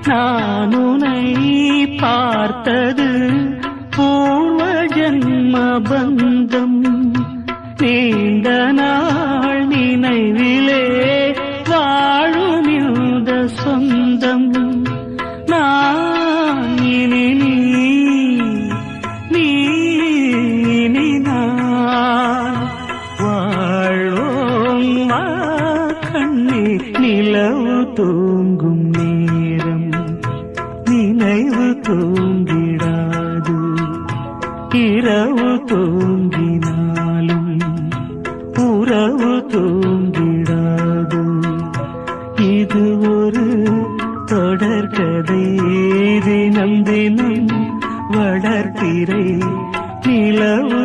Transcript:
நான் உன்னை பார்த்தது பூர்வ ஜன்ம பந்தம். நீண்ட நாள் நினைவிலே வாழும் இந்த சொந்தம். நான் இனி நீ நான் வாழ்வோம் வா கண்ணே. நிலவு தூங்கும் நேரம் நினைவு தூங்கிடாது. இரவு தூங்கினாலும் உறவு தூங்கிடாது. இது ஒரு தொடர்கதை தினம் தினம் வளர்த்திரை. நிலவு